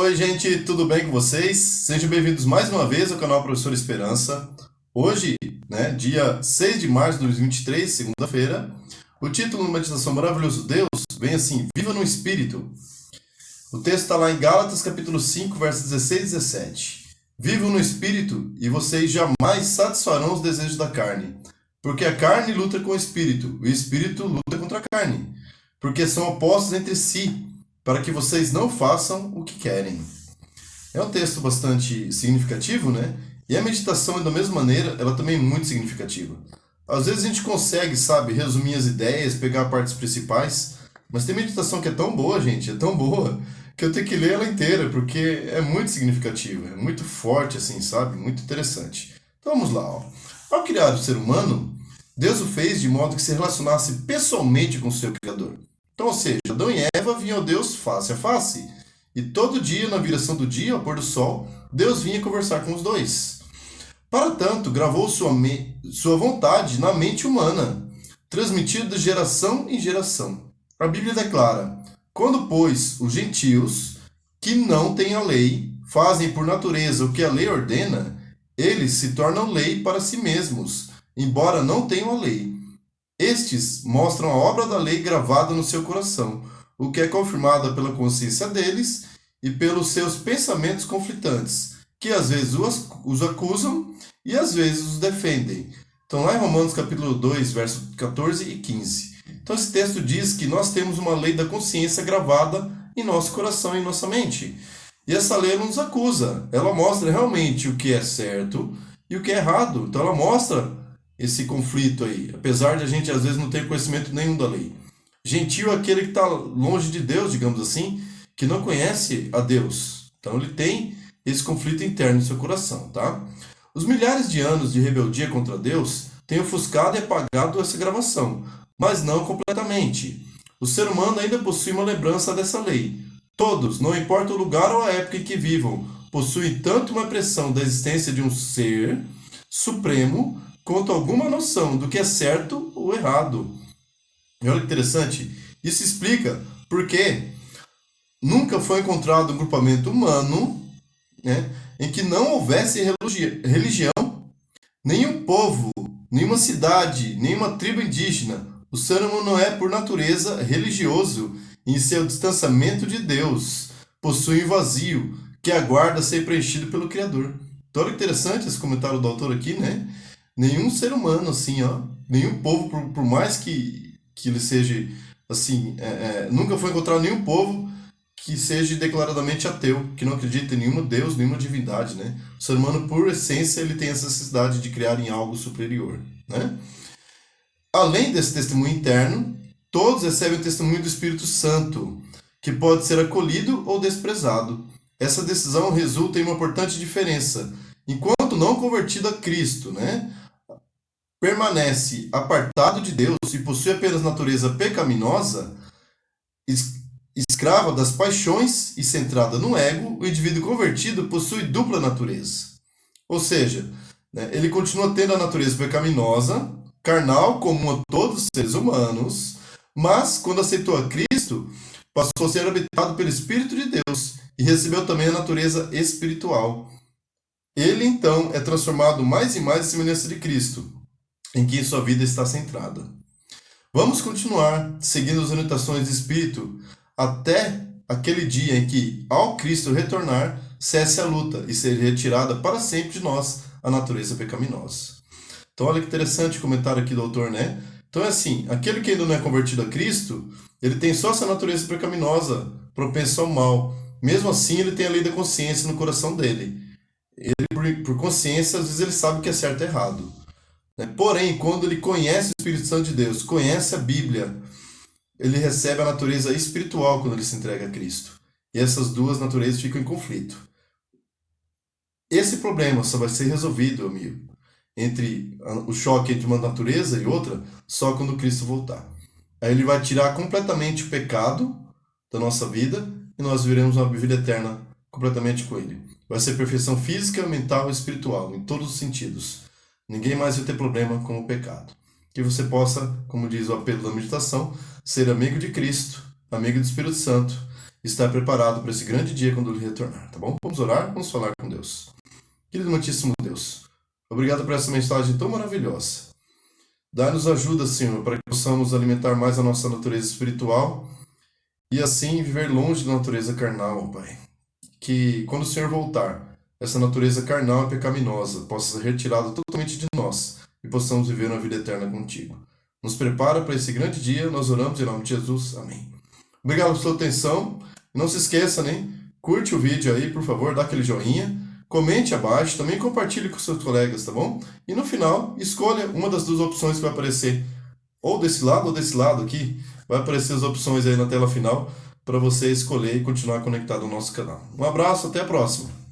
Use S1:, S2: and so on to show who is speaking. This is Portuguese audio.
S1: Oi, gente, tudo bem com vocês? Sejam bem-vindos mais uma vez ao canal Professor Esperança. Hoje, dia 6 de março de 2023, segunda-feira, o título de meditação Maravilhoso Deus vem assim: Viva no Espírito. O texto está lá em Gálatas, capítulo 5, versos 16 e 17. Vivam no Espírito e vocês jamais satisfarão os desejos da carne, porque a carne luta com o Espírito, e o Espírito luta contra a carne, porque são opostos entre si, para que vocês não façam o que querem. É um texto bastante significativo, né? E a meditação, da mesma maneira, ela também é muito significativa. Às vezes a gente consegue, resumir as ideias, pegar partes principais, mas tem meditação que é tão boa, gente, é tão boa, que eu tenho que ler ela inteira, porque é muito significativa, é muito forte, assim, muito interessante. Então vamos lá, ó. Ao criar o ser humano, Deus o fez de modo que se relacionasse pessoalmente com o seu Criador. Então, ou seja, Adão e Eva vinham a Deus face a face. E todo dia, na viração do dia, ao pôr do sol, Deus vinha conversar com os dois. Para tanto, gravou sua vontade na mente humana, transmitido de geração em geração. A Bíblia declara: quando, pois, os gentios, que não têm a lei, fazem por natureza o que a lei ordena, eles se tornam lei para si mesmos, embora não tenham a lei. Estes mostram a obra da lei gravada no seu coração, o que é confirmada pela consciência deles e pelos seus pensamentos conflitantes, que às vezes os acusam e às vezes os defendem. Então lá em Romanos capítulo 2, versos 14 e 15. Então esse texto diz que nós temos uma lei da consciência gravada em nosso coração e em nossa mente. E essa lei não nos acusa, ela mostra realmente o que é certo e o que é errado. Então ela mostra esse conflito aí, apesar de a gente às vezes não ter conhecimento nenhum da lei. Gentio é aquele que está longe de Deus, digamos assim, que não conhece a Deus. Então ele tem esse conflito interno no seu coração, tá? Os milhares de anos de rebeldia contra Deus têm ofuscado e apagado essa gravação, mas não completamente. O ser humano ainda possui uma lembrança dessa lei. Todos, não importa o lugar ou a época em que vivam, possuem tanto uma impressão da existência de um ser supremo quanto alguma noção do que é certo ou errado. E olha que interessante, isso explica por que nunca foi encontrado um grupamento humano, em que não houvesse religião, nenhum povo, nenhuma cidade, nenhuma tribo indígena. O ser humano não é, por natureza, religioso em seu distanciamento de Deus. Possui um vazio que aguarda ser preenchido pelo Criador. Então, olha que interessante esse comentário do autor aqui, né? Nenhum ser humano, assim, nenhum povo, por mais que ele seja, assim, nunca foi encontrado nenhum povo que seja declaradamente ateu, que não acredita em nenhum Deus, nenhuma divindade, né? O ser humano, por essência, ele tem essa necessidade de criar em algo superior, né? Além desse testemunho interno, todos recebem o testemunho do Espírito Santo, que pode ser acolhido ou desprezado. Essa decisão resulta em uma importante diferença. Enquanto não convertido a Cristo, permanece apartado de Deus e possui apenas natureza pecaminosa, escrava das paixões e centrada no ego, o indivíduo convertido possui dupla natureza. Ou seja, ele continua tendo a natureza pecaminosa, carnal, comum a todos os seres humanos, mas quando aceitou a Cristo, passou a ser habitado pelo Espírito de Deus e recebeu também a natureza espiritual. Ele, então, é transformado mais e mais em semelhança de Cristo, em que sua vida está centrada. Vamos continuar seguindo as orientações do Espírito até aquele dia em que, ao Cristo retornar, cesse a luta e seja retirada para sempre de nós a natureza pecaminosa. Então, olha que interessante o comentário aqui do autor, né? Então é assim, aquele que ainda não é convertido a Cristo, ele tem só essa natureza pecaminosa, propenso ao mal. Mesmo assim, ele tem a lei da consciência no coração dele. Ele, por consciência, às vezes ele sabe o que é certo e errado. Porém, quando ele conhece o Espírito Santo de Deus, conhece a Bíblia, ele recebe a natureza espiritual quando ele se entrega a Cristo. E essas duas naturezas ficam em conflito. Esse problema só vai ser resolvido, amigo, entre o choque entre uma natureza e outra, só quando Cristo voltar. Aí ele vai tirar completamente o pecado da nossa vida e nós viveremos uma vida eterna completamente com ele. Vai ser perfeição física, mental e espiritual, em todos os sentidos. Ninguém mais vai ter problema com o pecado. Que você possa, como diz o apelo da meditação, ser amigo de Cristo, amigo do Espírito Santo estar preparado para esse grande dia quando Ele retornar, tá bom? Vamos orar, vamos falar com Deus. Querido Muitíssimo Deus, obrigado por essa mensagem tão maravilhosa. Dá-nos ajuda, Senhor, para que possamos alimentar mais a nossa natureza espiritual e assim viver longe da natureza carnal, Pai. Que quando o Senhor voltar, essa natureza carnal e pecaminosa possa ser retirada totalmente de nós e possamos viver uma vida eterna contigo. Nos prepara para esse grande dia, nós oramos em nome de Jesus. Amém. Obrigado pela sua atenção. Não se esqueça, né? Curte o vídeo aí, por favor, dá aquele joinha. Comente abaixo, também compartilhe com seus colegas, tá bom? E no final, escolha uma das duas opções que vai aparecer. Ou desse lado aqui. Vai aparecer as opções aí na tela final para você escolher e continuar conectado ao nosso canal. Um abraço, até a próxima.